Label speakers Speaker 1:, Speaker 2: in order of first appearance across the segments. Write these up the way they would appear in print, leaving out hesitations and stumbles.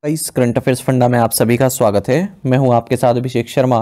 Speaker 1: इस current affairs funda में आप सभी का स्वागत है। मैं हूं आपके साथ अभिषेक शर्मा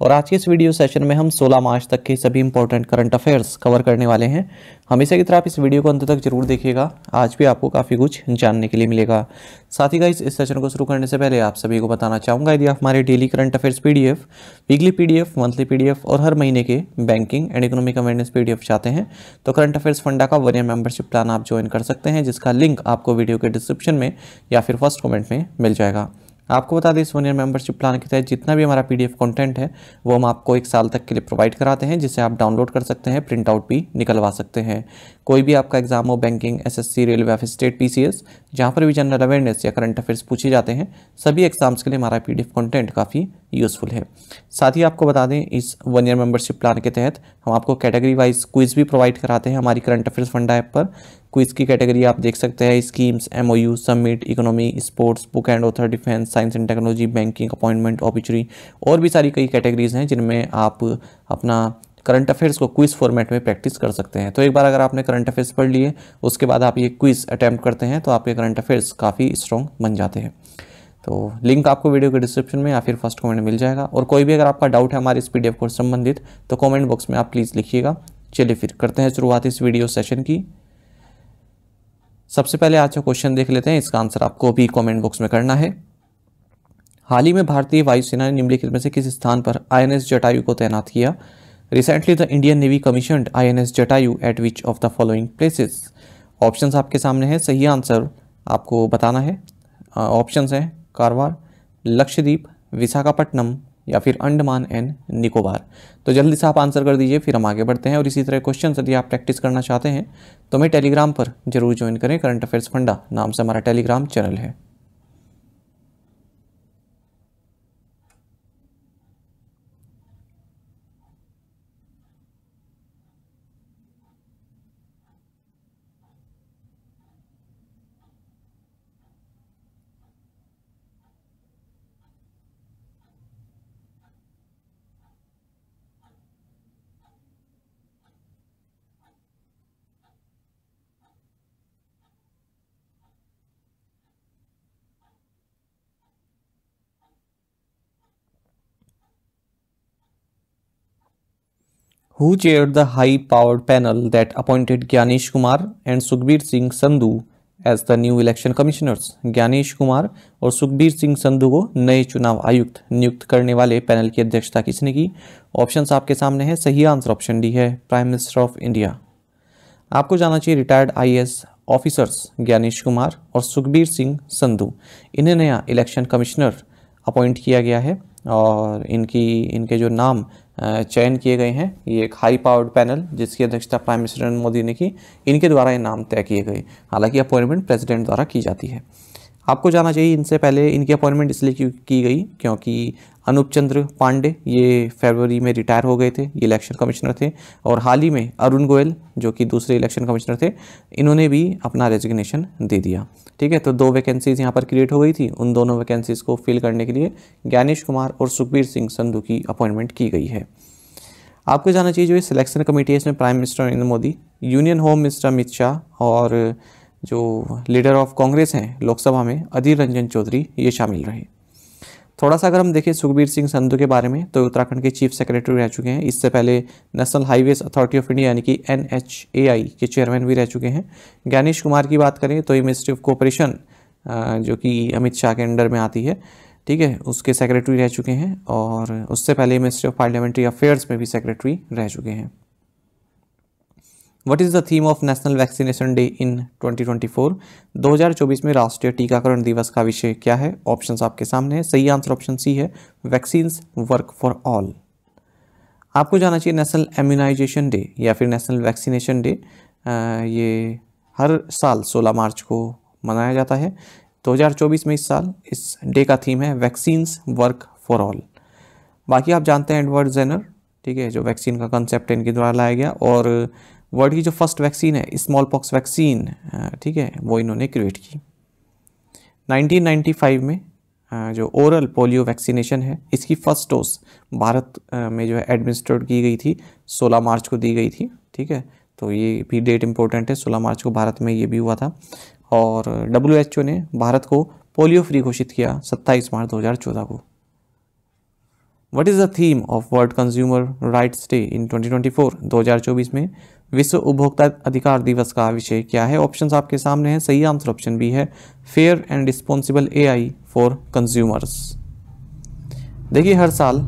Speaker 1: और आज के इस वीडियो सेशन में हम 16 मार्च तक के सभी इंपॉर्टेंट करंट अफेयर्स कवर करने वाले हैं। हमेशा की तरह आप इस वीडियो को अंत तक जरूर देखिएगा, आज भी आपको काफ़ी कुछ जानने के लिए मिलेगा। साथ ही गाइस इस सेशन को शुरू करने से पहले आप सभी को बताना चाहूँगा, यदि आप हमारे daily current affairs PDF, weekly PDF, monthly PDF और हर महीने के banking and economic awareness PDF चाहते हैं तो करंट अफेयर्स फंडा का 1 ईयर मेंबरशिप प्लान आप ज्वाइन कर सकते हैं, जिसका लिंक आपको वीडियो के डिस्क्रिप्शन में या फिर फर्स्ट कमेंट में मिल जाएगा। आपको बता दें, इस 1 ईयर मेंबरशिप प्लान के तहत जितना भी हमारा पीडीएफ कंटेंट है वो हम आपको 1 साल तक के लिए प्रोवाइड कराते हैं, जिसे आप डाउनलोड कर सकते हैं, प्रिंट आउट भी निकलवा सकते हैं। कोई भी आपका एग्जाम हो, banking, SSC, railway, state, PCS, जहाँ पर भी जनरल अवेयरनेस या करंट अफेयर्स पूछे जाते हैं, सभी एग्जाम्स के लिए हमारा पीडीएफ कंटेंट काफ़ी यूजफुल है। साथ ही आपको बता दें, इस 1 ईयर मेंबरशिप प्लान के तहत हम आपको कैटेगरी वाइज क्विज भी प्रोवाइड कराते हैं हमारी करंट अफेयर्स फंडा ऐप पर। क्विज की कैटेगरी आप देख सकते हैं, schemes, MOU, summit, economy, sports, book and author, defence, science and technology, banking, appointment, opportunity और भी सारी कई कैटेगरीज हैं जिनमें आप अपना करंट अफेयर्स को क्विज फॉर्मेट में प्रैक्टिस कर सकते हैं। तो एक बार अगर आपने करंट अफेयर्स पढ़ लिए, उसके बाद आप ये क्विज अटैम्प्ट करते हैं तो आपके करंट अफेयर्स काफ़ी स्ट्रॉन्ग बन जाते हैं। तो लिंक आपको वीडियो के डिस्क्रिप्शन में या फिर फर्स्ट कमेंट में मिल जाएगा। और कोई भी अगर आपका डाउट है हमारे इस पीडीएफ कोर्स संबंधित तो कमेंट बॉक्स में आप प्लीज़ लिखिएगा। चलिए फिर करते हैं शुरुआत इस वीडियो सेशन की। सबसे पहले आज का क्वेश्चन देख लेते हैं, इसका आंसर आपको भी कमेंट बॉक्स में करना है। हाल ही में भारतीय वायुसेना ने निम्नलिखित में से किस स्थान पर आईएनएस जटायु को तैनात किया? Recently the Indian navy commissioned INS Jatayu eight which of the following places? Options आपके सामने हैं, सही आंसर आपको बताना है। ऑप्शंस हैं कारवार, लक्षद्वीप, विशाखापट्टनम या फिर अंडमान एंड निकोबार। तो जल्दी से आप आंसर कर दीजिए, फिर हम आगे बढ़ते हैं। और इसी तरह क्वेश्चन यदि आप प्रैक्टिस करना चाहते हैं तो हमें टेलीग्राम पर जरूर ज्वाइन करें, करंट अफेयर्स फंडा नाम से हमारा टेलीग्राम चैनल है। Who chaired the high-powered panel that appointed Gyanesh Kumar and Sukhbir Singh Sandhu as the new election commissioners? Gyanesh Kumar और सुखबीर सिंह संधू को नए चुनाव आयुक्त नियुक्त करने वाले पैनल की अध्यक्षता किसने की? ऑप्शंस आपके सामने है, सही आंसर ऑप्शन डी है, प्राइम मिनिस्टर ऑफ इंडिया। आपको जाना चाहिए retired IAS officers Gyanesh Kumar और सुखबीर सिंह संधू, इन्हें नया इलेक्शन कमिश्नर अपॉइंट किया गया है और इनके जो नाम चयन किए गए हैं, ये एक हाई पावर्ड पैनल जिसकी अध्यक्षता प्राइम मिनिस्टर नरेंद्र मोदी ने की, इनके द्वारा ये नाम तय किए गए। हालांकि अपॉइंटमेंट प्रेसिडेंट द्वारा की जाती है। आपको जाना चाहिए इनसे पहले इनकी अपॉइंटमेंट इसलिए की गई क्योंकि अनूप चंद्र पांडे ये फरवरी में रिटायर हो गए थे, ये इलेक्शन कमिश्नर थे। और हाल ही में अरुण गोयल जो कि दूसरे इलेक्शन कमिश्नर थे, इन्होंने भी अपना रेजिग्नेशन दे दिया। ठीक है, तो 2 वैकेंसीज यहाँ पर क्रिएट हो गई थी, उन दोनों वैकेंसीज को फिल करने के लिए ज्ञानेश कुमार और सुखबीर सिंह संधू की अपॉइंटमेंट की गई है। आपको जाना चाहिए जो ये सिलेक्शन कमेटी है इसमें prime minister Narendra Modi, union home minister Amit Shah और जो लीडर ऑफ कांग्रेस हैं लोकसभा में अधीर रंजन चौधरी, ये शामिल रहे। थोड़ा सा अगर हम देखें सुखबीर सिंह संधू के बारे में तो उत्तराखंड के चीफ सेक्रेटरी रह चुके हैं। इससे पहले national highways authority of India यानी कि NHAI के चेयरमैन भी रह चुके हैं। ज्ञानेश कुमार की बात करें तो ये मिनिस्ट्री ऑफ कोऑपरेशन जो कि अमित शाह के अंडर में आती है, ठीक है, उसके सेक्रेटरी रह चुके हैं। और उससे पहले मिनिस्ट्री ऑफ पार्लियामेंट्री अफेयर्स में भी सेक्रेटरी रह चुके हैं। What is the theme of national vaccination day in 2024? 2024 में राष्ट्रीय टीकाकरण दिवस का विषय क्या है? ऑप्शंस आपके सामने है, सही आंसर ऑप्शन सी है, वैक्सीन्स वर्क फॉर ऑल। आपको जाना चाहिए नेशनल इम्यूनाइजेशन डे या फिर नेशनल वैक्सीनेशन डे, ये हर साल 16 मार्च को मनाया जाता है। 2024 में इस साल इस डे का थीम है वैक्सीन्स वर्क फॉर ऑल। बाकी आप जानते हैं एडवर्ड जेनर, ठीक है, जो वैक्सीन का कंसेप्ट इनके द्वारा लाया गया। और वर्ल्ड की जो फर्स्ट वैक्सीन है स्मॉल पॉक्स वैक्सीन, ठीक है, वो इन्होंने क्रिएट की। 1995 में जो ओरल पोलियो वैक्सीनेशन है इसकी फर्स्ट डोज भारत में जो है एडमिनिस्ट्रेट की गई थी, 16 मार्च को दी गई थी। ठीक है, तो ये भी डेट इंपॉर्टेंट है, 16 मार्च को भारत में ये भी हुआ था। और WHO ने भारत को पोलियो फ्री घोषित किया 27 मार्च 2014 को। What is the theme of world consumer rights day in 2024? 2024 में विश्व उपभोक्ता अधिकार दिवस का विषय क्या है? ऑप्शंस आपके सामने हैं। सही आंसर ऑप्शन बी है, fair and responsible AI for consumers. देखिए, हर साल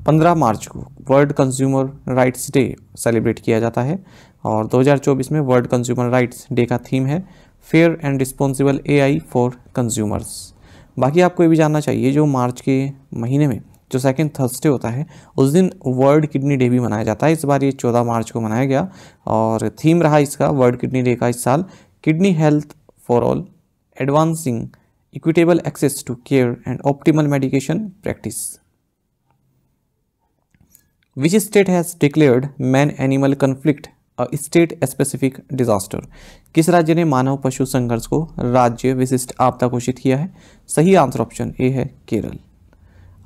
Speaker 1: 15 मार्च को world consumer rights day celebrate किया जाता है और 2024 में वर्ल्ड कंज्यूमर राइट्स डे का थीम है fair and responsible AI for consumers. बाकी आपको ये भी जानना चाहिए, जो मार्च के महीने में जो सेकंड थर्सडे होता है उस दिन वर्ल्ड किडनी डे भी मनाया जाता है। इस बार ये 14 मार्च को मनाया गया और थीम रहा इसका वर्ल्ड किडनी डे का इस साल kidney health for all, advancing equitable access to care and optimal medication practice. Which state has declared man animal conflict a state specific disaster? किस राज्य ने मानव पशु संघर्ष को राज्य विशिष्ट आपदा घोषित किया है? सही आंसर ऑप्शन ए है, केरल।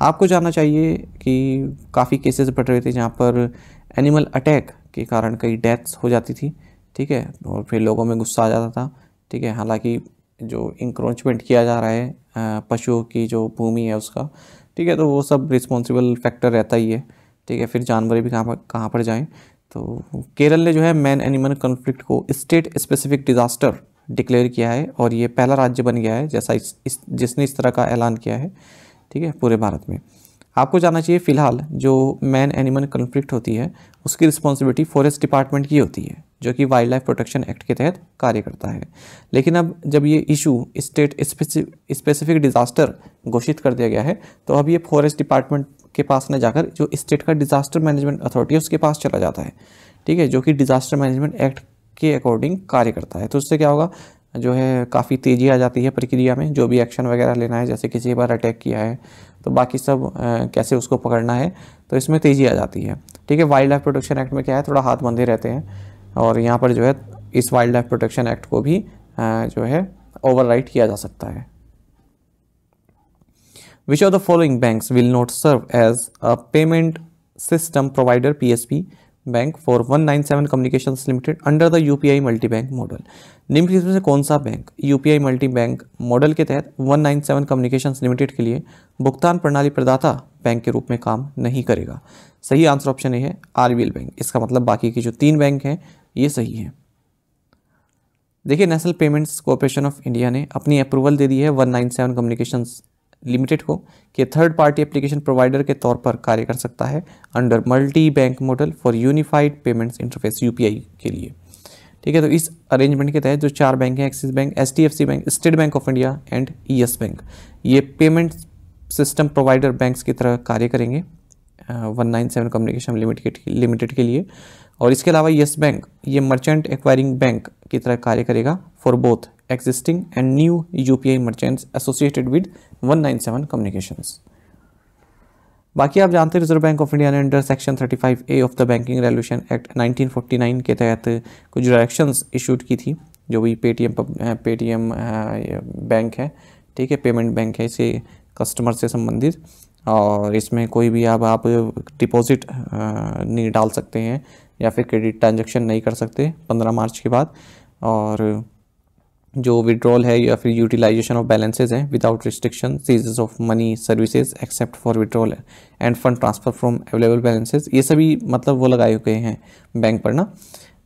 Speaker 1: आपको जानना चाहिए कि काफ़ी केसेस बढ़ रहे थे जहाँ पर एनिमल अटैक के कारण कई डेथ्स हो जाती थी, ठीक है, और फिर लोगों में गुस्सा आ जाता था, ठीक है। हालांकि जो इंक्रोचमेंट किया जा रहा है पशुओं की जो भूमि है उसका, ठीक है, तो वो सब रिस्पॉन्सिबल फैक्टर रहता ही है, ठीक है। फिर जानवर भी कहाँ पर जाएं, तो केरल ने जो है मैन एनिमल कन्फ्लिक्ट को स्टेट स्पेसिफिक डिजास्टर डिक्लेयर किया है और ये पहला राज्य बन गया है जैसा जिसने इस तरह का ऐलान किया है, ठीक है, पूरे भारत में। आपको जानना चाहिए, फिलहाल जो मैन एनिमल कन्फ्लिक्ट होती है उसकी रिस्पॉन्सिबिलिटी फॉरेस्ट डिपार्टमेंट की होती है, जो कि वाइल्ड लाइफ प्रोटेक्शन एक्ट के तहत कार्य करता है। लेकिन अब जब ये इशू स्टेट स्पेसिफिक डिजास्टर घोषित कर दिया गया है, तो अब ये फॉरेस्ट डिपार्टमेंट के पास न जाकर जो स्टेट का डिजास्टर मैनेजमेंट अथॉरिटी है उसके पास चला जाता है, ठीक है, जो कि डिजास्टर मैनेजमेंट एक्ट के अकॉर्डिंग कार्य करता है। तो उससे क्या होगा, जो है काफ़ी तेज़ी आ जाती है प्रक्रिया में, जो भी एक्शन वगैरह लेना है, जैसे किसी बार अटैक किया है तो बाकी सब कैसे उसको पकड़ना है, तो इसमें तेज़ी आ जाती है, ठीक है। वाइल्ड लाइफ प्रोटेक्शन एक्ट में क्या है, थोड़ा हाथ बंधे रहते हैं और यहाँ पर जो है इस वाइल्ड लाइफ प्रोटेक्शन एक्ट को भी जो है ओवरराइड किया जा सकता है। Which of the following banks will not serve as a payment system provider PSP bank for 197 Communications Limited under the UPI multi bank model? निम्नलिखित में से कौन सा bank UPI multi bank model के तहत 197 Communications Limited के लिए भुगतान प्रणाली प्रदाता बैंक के रूप में काम नहीं करेगा? सही आंसर ऑप्शन ए है, RBL बैंक। इसका मतलब बाकी की जो 3 बैंक हैं ये सही है। देखिए, national payments corporation of India ने अपनी अप्रूवल दे दी है 197 कम्युनिकेशंस लिमिटेड को कि थर्ड पार्टी एप्लीकेशन प्रोवाइडर के तौर पर कार्य कर सकता है under multi bank model for unified payments interface UPI के लिए, ठीक है। तो इस अरेंजमेंट के तहत जो 4 बैंक हैं, axis bank, HDFC bank, state bank of India and YES bank, ये पेमेंट सिस्टम प्रोवाइडर बैंक्स की तरह कार्य करेंगे 197 कम्युनिकेशन लिमिटेड के लिए। और इसके अलावा YES बैंक ये मर्चेंट एक्वायरिंग बैंक की तरह कार्य करेगा for both existing and new UPI merchants associated with 197 communications। बाकी आप जानते हैं रिजर्व बैंक ऑफ इंडिया ने under section 35A of the banking regulation act 1949 के तहत कुछ डायरेक्शंस इशूड की थी, जो भी पेटीएम बैंक है, ठीक है, पेमेंट बैंक है, इसे कस्टमर से संबंधित, और इसमें कोई भी आप डिपॉजिट नहीं डाल सकते हैं या फिर क्रेडिट ट्रांजैक्शन नहीं कर सकते 15 मार्च के बाद, और जो विड्रॉल है या फिर यूटिलाइजेशन ऑफ बैलेंसेज हैं without restriction, ceases of money services except for withdrawal and fund transfer from available balances, ये सभी मतलब वो लगाए हुए हैं बैंक पर ना,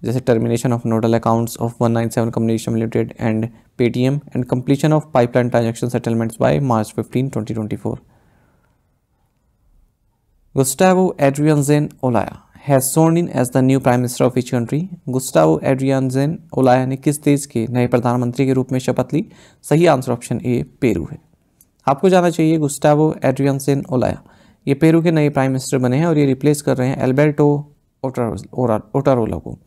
Speaker 1: जैसे termination of nodal accounts of 197 communication limited and Paytm and completion of pipeline transaction settlements by March 15, 2024। Gustavo Adrianzen Olaya has sworn in as the new Prime Minister of which country? गुस्टावो Adrianzen ओलाया ने किस देश के नए प्रधानमंत्री के रूप में शपथ ली? सही आंसर ऑप्शन ए, पेरू है। आपको जानना चाहिए, गुस्टावो एड्रियनजेन ओलाया ये पेरू के नए प्राइम मिनिस्टर बने हैं और ये रिप्लेस कर रहे हैं एल्बर्टो ओटारोला को।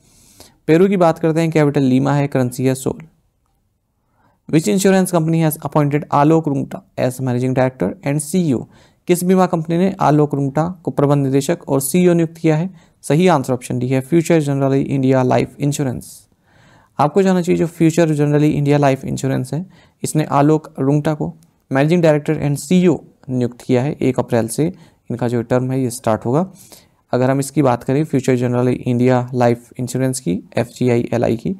Speaker 1: पेरू की बात करते हैं, कैपिटल लीमा है, करेंसी है sol. Which insurance company has appointed Alok Rungta as managing director and CEO? किस बीमा कंपनी ने आलोक रुंगटा को प्रबंध निदेशक और CEO नियुक्त किया है? सही आंसर ऑप्शन डी है, future generally India life insurance. आपको जानना चाहिए, जो future generally India life insurance है इसने आलोक रुंगटा को मैनेजिंग डायरेक्टर एंड CEO नियुक्त किया है। 1 अप्रैल से इनका जो टर्म है ये स्टार्ट होगा। अगर हम इसकी बात करें future generally India life insurance की, FGILI की,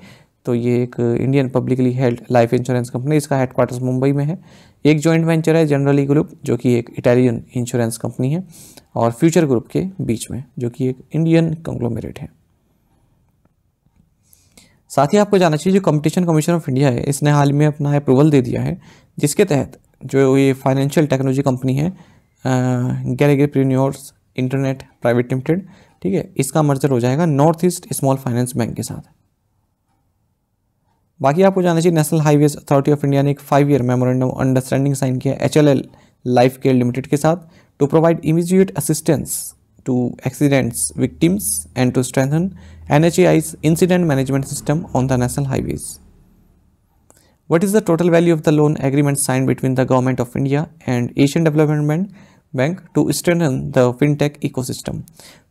Speaker 1: तो ये एक Indian publicly held life insurance company, इसका हेडक्वार्टर्स मुंबई में है। एक जॉइंट वेंचर है जनरली ग्रुप, जो कि एक इटालियन इंश्योरेंस कंपनी है, और फ्यूचर ग्रुप के बीच में, जो कि एक इंडियन कंग्लोमेरेट है। साथ ही आपको जानना चाहिए जो कंपटीशन कमीशन ऑफ इंडिया है, इसने हाल में अपना अप्रूवल दे दिया है, जिसके तहत जो ये फाइनेंशियल टेक्नोलॉजी कंपनी है गैलेगरप्रेन्योर्स इंटरनेट प्राइवेट लिमिटेड, ठीक है, इसका मर्जर हो जाएगा north east small finance bank के साथ। बाकी आपको जानना चाहिए national highways authority of India ने एक 5 ईयर मेमोरेंडम अंडरस्टैंडिंग साइन किया HLL लाइफ केयर लिमिटेड के साथ to provide immediate assistance to accidents victims and to strengthen NHAI's incident management system on the national highways. What is the total value of the loan agreement signed between the Government of India and Asian Development Bank to strengthen the fintech ecosystem?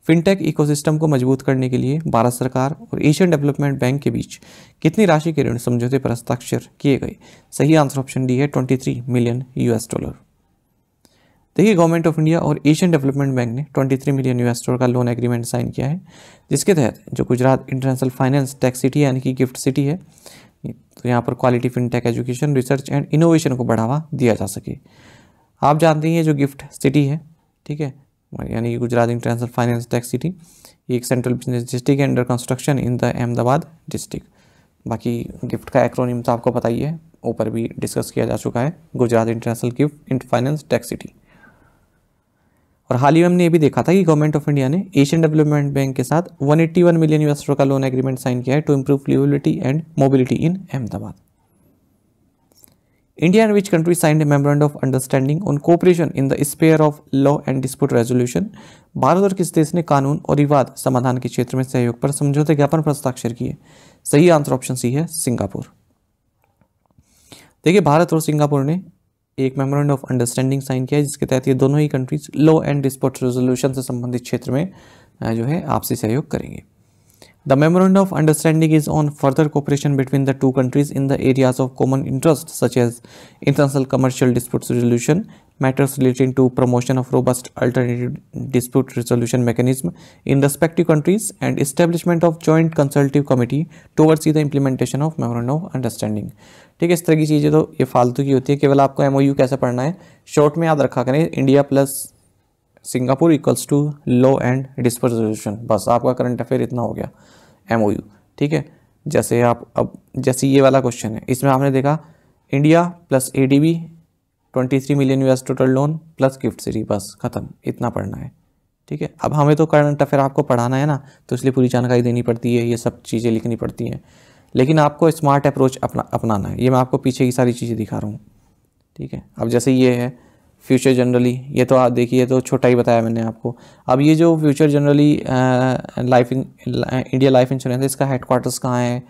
Speaker 1: Fintech ecosystem को मजबूत करने के लिए भारत सरकार और Asian development bank के बीच कितनी राशि के ऋण समझौते पर हस्ताक्षर किए गए? सही आंसर ऑप्शन डी है, $23 मिलियन। देखिए, गवर्नमेंट ऑफ इंडिया और एशियन डेवलपमेंट बैंक ने $23 मिलियन का लोन एग्रीमेंट साइन किया है, जिसके तहत जो Gujarat international finance tech city यानी कि गिफ्ट सिटी है, तो यहाँ पर quality fintech education, research and innovation को बढ़ावा दिया जा सके। आप जानते हैं जो गिफ्ट सिटी है, ठीक है, यानी कि Gujarat international finance tech city, ये एक सेंट्रल बिजनेस डिस्ट्रिक्ट है under construction in the Ahmedabad district. बाकी गिफ्ट का एक्रोनिम तो आपको पता ही है, ऊपर भी डिस्कस किया जा चुका है, Gujarat international gift finance tech city. और हाल ही में हमने ये भी देखा था कि गवर्नमेंट ऑफ इंडिया ने एशियन डेवलपमेंट बैंक के साथ $181 मिलियन का लोन एग्रीमेंट साइन किया है to improve liveability and mobility in Ahmedabad. India and which country signed a memorandum of understanding on cooperation in the sphere of law and dispute resolution? Bharat और किस देश ने कानून और विवाद समाधान के क्षेत्र में सहयोग पर समझौते ज्ञापन पर हस्ताक्षर किए? सही आंसर ऑप्शन सी है, सिंगापुर। देखिए, भारत और सिंगापुर ने एक मेमोरेंडम ऑफ अंडरस्टैंडिंग साइन किया है, जिसके तहत ये दोनों ही countries law and dispute resolution से संबंधित क्षेत्र में जो है आपसी सहयोग करेंगे। The memorandum of understanding is on further cooperation between the two countries in the areas of common interest such as international commercial dispute resolution, matters relating to promotion of robust alternative dispute resolution mechanism in respective countries, and establishment of joint consultative committee to oversee the implementation of memorandum of understanding। ठीक है, इस तरह की चीज़ें तो ये फालतू की होती है, केवल आपको MOU कैसे पढ़ना है शॉर्ट में याद रखा करें, India plus Singapore equals to law and dispute resolution, बस आपका करंट अफेयर इतना हो गया MOU। ठीक है, जैसे आप अब जैसे ये वाला क्वेश्चन है, इसमें आपने देखा India plus ADB $23 million total loan plus gift city, बस खत्म, इतना पढ़ना है। ठीक है, अब हमें तो करंट अफेयर आपको पढ़ाना है ना, तो इसलिए पूरी जानकारी देनी पड़ती है, ये सब चीज़ें लिखनी पड़ती हैं, लेकिन आपको स्मार्ट अप्रोच अपनाना है। ये मैं आपको पीछे की सारी चीज़ें दिखा रहा हूँ। ठीक है, अब जैसे ये है फ्यूचर जनरली, ये तो आप देखिए, तो छोटा ही बताया मैंने आपको। अब ये जो future generally India life insurance है, इसका हेडक्वार्टर्स कहाँ है?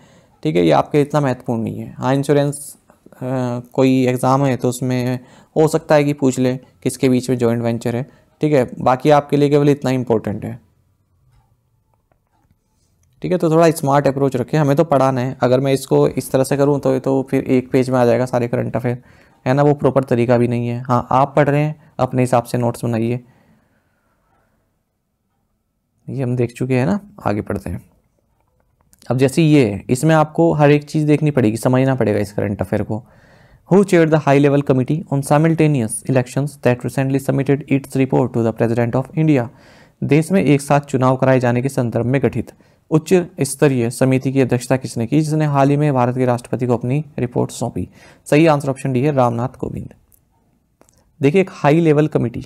Speaker 1: ठीक है, ये आपके इतना महत्वपूर्ण नहीं है। हाँ, इंश्योरेंस कोई एग्ज़ाम है तो उसमें हो सकता है कि पूछ ले किसके बीच में जॉइंट वेंचर है। ठीक है, बाकी आपके लिए केवल इतना इंपॉर्टेंट है। ठीक है, तो थोड़ा स्मार्ट अप्रोच रखें, हमें तो पढ़ाना है। अगर मैं इसको इस तरह से करूँ तो फिर एक पेज में आ जाएगा सारे करंट अफेयर, है ना, वो प्रॉपर तरीका भी नहीं है। हाँ, आप पढ़ रहे हैं, अपने हिसाब से नोट्स बनाइए। ये हम देख चुके हैं ना, आगे पढ़ते हैं। अब जैसे ये है, इसमें आपको हर एक चीज़ देखनी पड़ेगी, समझना पड़ेगा इस करंट अफेयर को। Who chaired the high level committee on simultaneous elections that recently submitted its report to the president of India? देश में एक साथ चुनाव कराए जाने के संदर्भ में गठित उच्च स्तरीय समिति की अध्यक्षता किसने की, जिसने हाल ही में भारत के राष्ट्रपति को अपनी रिपोर्ट सौंपी? सही आंसर ऑप्शन डी है, रामनाथ कोविंद। देखिए, एक high level committee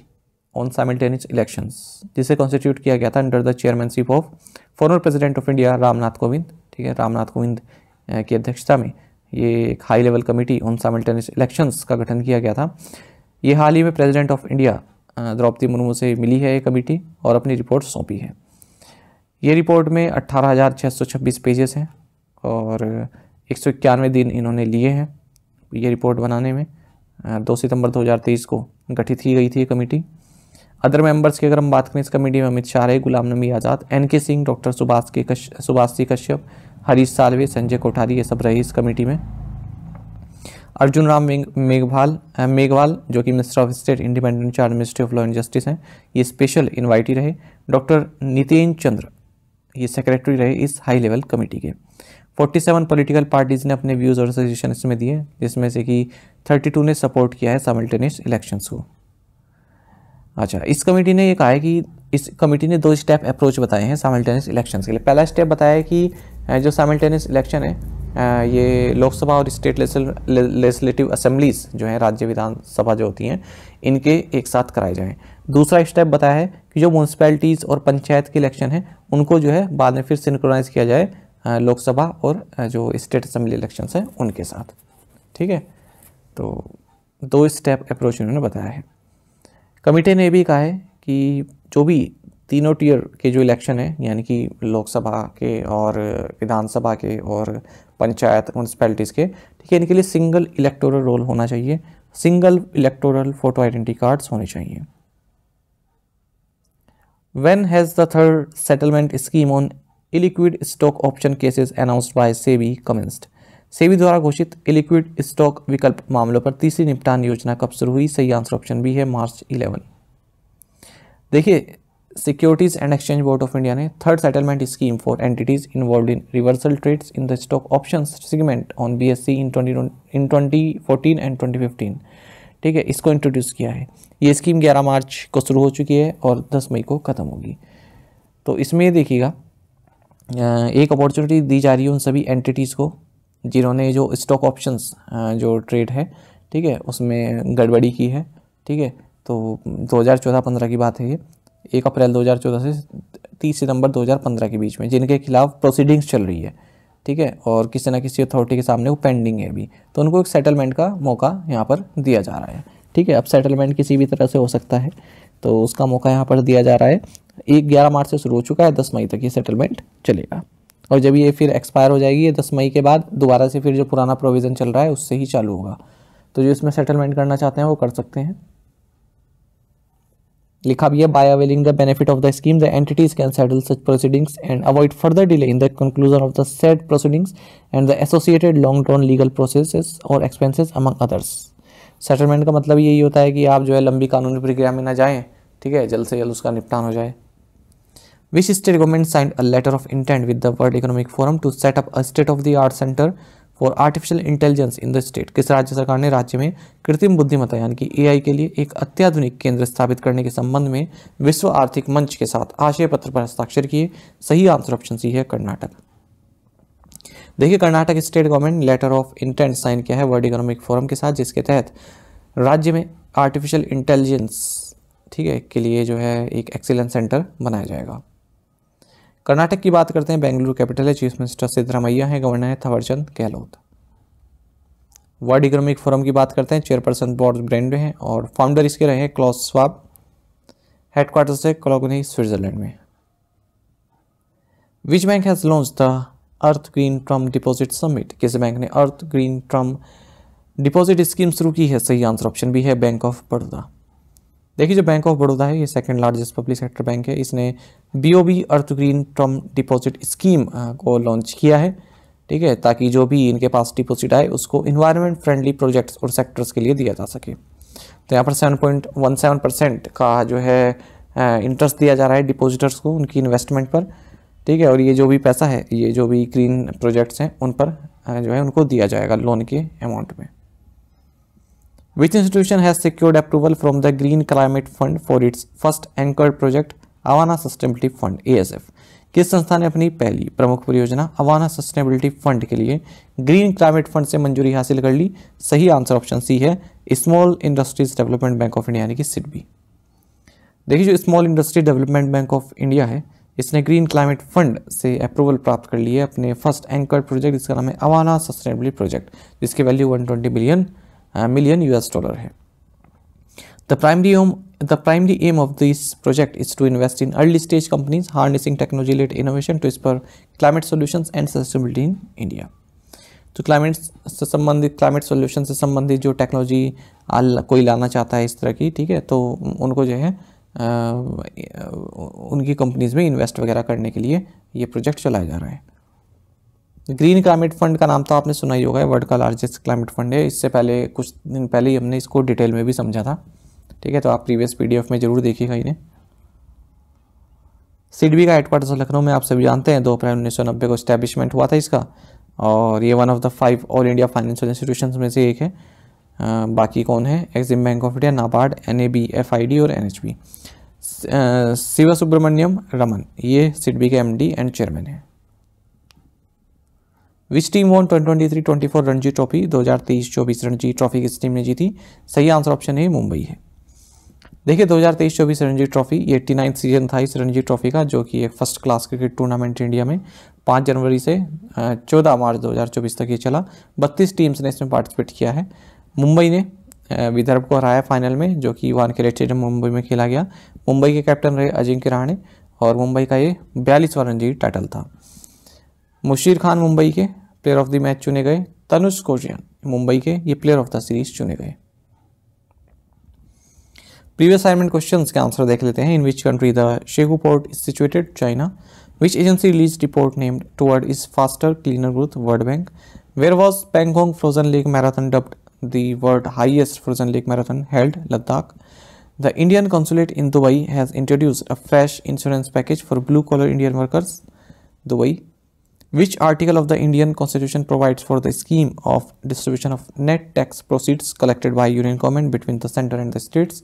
Speaker 1: on simultaneous elections जिसे कॉन्स्टिट्यूट किया गया था under the chairmanship of former president of India Ramnath Kovind. ठीक है, रामनाथ कोविंद की अध्यक्षता में ये एक high level committee on simultaneous elections का गठन किया गया था। ये हाल ही में president of India Droupadi Murmu से मिली है ये कमेटी और अपनी रिपोर्ट सौंपी है। ये रिपोर्ट में 18,626 पेजेस हैं और 191 दिन इन्होंने लिए हैं ये रिपोर्ट बनाने में। 2 सितंबर 2023 को गठित की गई थी ये कमेटी। अदर मेंबर्स की अगर हम बात करें इस कमेटी में अमित शाह रहे, गुलाम नबी आज़ाद, NK सिंह, डॉक्टर सुभाष सी कश्यप, हरीश साल्वे, संजय कोठारी, ये सब रहे इस कमेटी में। अर्जुन राम मेघवाल जो कि minister of state independent charge ministry of law and justice हैं, ये स्पेशल इन्वाइटी रहे। डॉक्टर नितेन चंद्र ये सेक्रेटरी रहे इस हाई लेवल कमेटी के। 47 पॉलिटिकल पार्टीज ने अपने व्यूज़ और सजेशन इसमें दिए, जिसमें से कि 32 ने सपोर्ट किया है साइमल्टेनियस इलेक्शंस को। अच्छा, इस कमेटी ने ये कहा है कि इस कमेटी ने 2 स्टेप अप्रोच बताए हैं साइमल्टेनियस इलेक्शंस के लिए। पहला स्टेप बताया है कि जो साइमल्टेनियस इलेक्शन है ये लोकसभा और स्टेट लेजिस्लेटिव असेंबलीज जो हैं, राज्य विधानसभा जो होती हैं, इनके एक साथ कराए जाएं। दूसरा स्टेप बताया है कि जो म्यूनसिपैलिटीज़ और पंचायत के इलेक्शन हैं उनको जो है बाद में फिर सिंक्रोनाइज किया जाए लोकसभा और जो स्टेट असेंबली इलेक्शंस हैं उनके साथ। ठीक है, तो 2 स्टेप अप्रोच उन्होंने बताया है। कमेटी ने भी कहा है कि जो भी तीनों टीयर के जो इलेक्शन है, यानी कि लोकसभा के और विधानसभा के और पंचायत म्यूनसिपैलिटीज़ के, ठीक है, इनके लिए सिंगल इलेक्टोरल रोल होना चाहिए, single electoral photo identity cards होने चाहिए। When has the third settlement scheme on illiquid stock option cases announced by SEBI commenced? SEBI द्वारा घोषित इलिक्विड स्टॉक विकल्प मामलों पर तीसरी निपटान योजना कब शुरू हुई? सही आंसर ऑप्शन बी है, मार्च 11। देखिए, securities and exchange board of India ने third settlement scheme for entities involved in reversal trades in the stock option segment on BSE in 2014 and 2015, ठीक है, इसको इंट्रोड्यूस किया है। ये स्कीम 11 मार्च को शुरू हो चुकी है और 10 मई को ख़त्म होगी। तो इसमें देखिएगा, एक अपॉर्चुनिटी दी जा रही है उन सभी एंटिटीज़ को जिन्होंने जो स्टॉक ऑप्शंस जो ट्रेड है, ठीक है, उसमें गड़बड़ी की है। ठीक है, तो 2014-15 की बात है ये, 1 अप्रैल 2014 से 30 सितंबर 2015 के बीच में, जिनके खिलाफ प्रोसीडिंग्स चल रही है। ठीक है, और किसी ना किसी अथॉरिटी के सामने वो पेंडिंग है अभी, तो उनको एक सेटलमेंट का मौका यहाँ पर दिया जा रहा है। ठीक है, अब सेटलमेंट किसी भी तरह से हो सकता है, तो उसका मौका यहाँ पर दिया जा रहा है। 11 मार्च से शुरू हो चुका है, 10 मई तक ये सेटलमेंट चलेगा, और जब ये फिर एक्सपायर हो जाएगी ये 10 मई के बाद, दोबारा से फिर जो पुराना प्रोविज़न चल रहा है उससे ही चालू होगा। तो जो इसमें सेटलमेंट करना चाहते हैं वो कर सकते हैं। लिखा भी है, by availing the benefit of the scheme the entities can settle such proceedings and avoid further delay in the conclusion of the said proceedings and the associated long run legal processes और expenses among others. Settlement का मतलब यही होता है कि आप जो है लंबी कानूनी प्रक्रिया में ना जाएं, ठीक है, जल्द से जल्द उसका निपटान हो जाए। Which state government signed a letter of intent with the World Economic Forum to set up a state-of-the-art center for artificial intelligence in the state? किस राज्य सरकार ने राज्य में कृत्रिम बुद्धिमत्ता यानी कि AI के लिए एक अत्याधुनिक केंद्र स्थापित करने के संबंध में विश्व आर्थिक मंच के साथ आशय पत्र पर हस्ताक्षर किए? सही आंसर ऑप्शन सी है, कर्नाटक। देखिए, Karnataka state government letter of intent sign किया है वर्ल्ड इकोनॉमिक फोरम के साथ, जिसके तहत राज्य में आर्टिफिशियल इंटेलिजेंस, ठीक है, के लिए जो है एक एक्सीलेंस सेंटर बनाया जाएगा। कर्नाटक की बात करते हैं, बेंगलुरु कैपिटल है, चीफ मिनिस्टर सिद्धरामैया है, गवर्नर है Thawarchand Gehlot. World economic forum की बात करते हैं, चेयरपर्सन बॉर्ड ब्रेंडे हैं और फाउंडर इसके रहे हैं क्लॉस स्वाब, हेडक्वार्टर्स है कोलोगनी स्विट्जरलैंड में। Which bank has launch the earth green term deposit summit? किस बैंक ने अर्थ ग्रीन टर्म डिपॉजिट स्कीम शुरू की है? सही आंसर ऑप्शन बी है, बैंक ऑफ बड़ौदा। देखिए, जो बैंक ऑफ बड़ौदा है ये second largest public sector bank है। इसने BOB अर्थ ग्रीन टर्म डिपॉजिट स्कीम को लॉन्च किया है, ठीक है, ताकि जो भी इनके पास डिपॉजिट आए उसको इन्वायरमेंट फ्रेंडली प्रोजेक्ट्स और सेक्टर्स के लिए दिया जा सके। तो यहाँ पर 7.17% का जो है इंटरेस्ट दिया जा रहा है डिपॉजिटर्स को उनकी इन्वेस्टमेंट पर, ठीक है, और ये जो भी पैसा है, ये जो भी ग्रीन प्रोजेक्ट्स हैं उन पर जो है उनको दिया जाएगा लोन के अमाउंट में। Which institution has secured approval from the Green Climate Fund for its first anchored project Awana sustainability fund ASF? किस संस्था ने अपनी पहली प्रमुख परियोजना अवाना सस्टेनेबिलिटी फंड के लिए ग्रीन क्लाइमेट फंड से मंजूरी हासिल कर ली? सही आंसर ऑप्शन सी है, small industries development bank of India यानी कि SIDBI। देखिए, जो small industry development bank of India है इसने ग्रीन क्लाइमेट फंड से अप्रूवल प्राप्त कर ली है अपने फर्स्ट एंकर्ड प्रोजेक्ट, जिसका नाम है अवाना सस्टेनेबिलिटी प्रोजेक्ट, जिसकी वैल्यू 120 million US$ है। The primary aim of this project is to invest in early stage companies harnessing technology led innovation to spur climate solutions and sustainability in India। तो climate solution से संबंधित जो technology कोई लाना चाहता है इस तरह की, ठीक है, तो उनको जो है उनकी कंपनीज में इन्वेस्ट वगैरह करने के लिए ये प्रोजेक्ट चलाया जा रहा है। ग्रीन क्लाइमेट फंड का नाम तो आपने सुना ही होगा, वर्ल्ड का लार्जेस्ट क्लाइमेट फंड है। इससे पहले कुछ दिन पहले ही हमने इसको डिटेल में भी समझा था, ठीक है, तो आप प्रीवियस PDF में जरूर देखिएगा इन्हें। SIDBI का हेडक्वार्टर्स लखनऊ में आप सभी जानते हैं, 2 अप्रैल 1990 को इस्टेब्लिशमेंट हुआ था इसका, और ये one of the 5 all India financial institutions में से एक है। बाकी कौन है? Exim bank of India, NABARD, NAB, FID और NHB। शिवा सुब्रमण्यम रमन, ये सिडबी के MD एंड चेयरमैन है। Which team von 2023-24 Ranji trophy? 2023-24 Ranji trophy किस टीम ने जीती? सही आंसर ऑप्शन है मुंबई है। देखिए 2023-24 रणजी ट्रॉफी, ये 89 सीजन था इस रणजी ट्रॉफी का, जो कि एक first class cricket tournament India में 5 जनवरी से 14 मार्च 2024 तक ये चला। 32 टीम्स ने इसमें पार्टिसिपेट किया है। मुंबई ने विदर्भ को हराया फाइनल में, जो कि वानखेड़े स्टेडियम मुंबई में खेला गया। मुंबई के कैप्टन रहे अजिंक्य रहाणे और मुंबई का ये 42वां रणजी टाइटल था। मुशीर खान मुंबई के प्लेयर ऑफ द मैच चुने गए। तनुष कोशियान मुंबई के ये प्लेयर ऑफ द सीरीज चुने गए। प्रीवियस असाइनमेंट क्वेश्चंस के आंसर देख लेते हैं। In which country the Shekou port is situated? China. Which agency release report named toward is faster cleaner growth? World bank. Where was Pangong frozen lake marathon dubbed the world highest frozen lake marathon? held Ladakh. The Indian consulate in Dubai has introduced a fresh insurance package for blue collar Indian workers. Dubai. Which article of the Indian Constitution provides for the scheme of distribution of net tax proceeds collected by union government between the center and the states?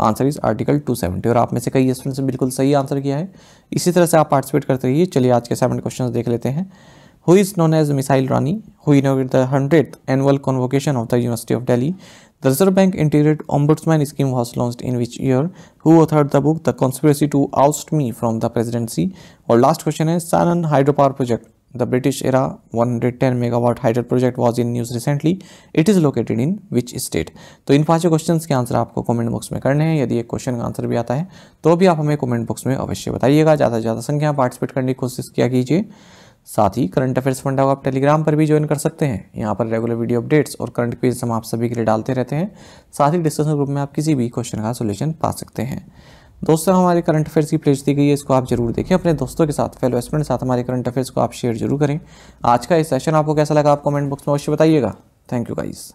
Speaker 1: Answer is Article 270। और आप में से कई students ने बिल्कुल सही answer किया है। इसी तरह से आप पार्टिसिपेट करते रहिए। चलिए आज के असाइनमेंट क्वेश्चंस देख लेते हैं। Who is known as Misail Rani, who inaugurated the 100th annual convocation of the University of Delhi? The Reserve Bank Integrated Ombudsman Scheme was launched in which year? Who authored the book The Conspiracy to Oust Me from the Presidency? और last question है, Sanand Hydropower Project, the British era 110 megawatt hydro project was in news recently. It is located in which state? तो इन 5 questions के answer आपको comment box में करने हैं। यदि एक क्वेश्चन का आंसर भी आता है तो भी आप हमें कमेंट बॉक्स में अवश्य बताइएगा। ज़्यादा से ज़्यादा संख्या पार्टिसिपेट करने की कोशिश किया कीजिए। साथ ही करंट अफेयर्स फंडा को आप टेलीग्राम पर भी ज्वाइन कर सकते हैं। यहाँ पर रेगुलर वीडियो अपडेट्स और करंट क्विज हम आप सभी के लिए डालते रहते हैं। साथ ही डिस्कशन ग्रुप में आप किसी भी क्वेश्चन का सोल्यूशन पा सकते हैं। दोस्तों हमारे करंट अफेयर्स की प्लेलिस्ट दी गई है, इसको आप जरूर देखें। अपने दोस्तों के साथ, फेलो स्टूडेंट के साथ हमारे करंट अफेयर्स को आप शेयर जरूर करें। आज का इस सेशन आपको कैसा लगा आप कमेंट बॉक्स में अवश्य बताइएगा। Thank you guys.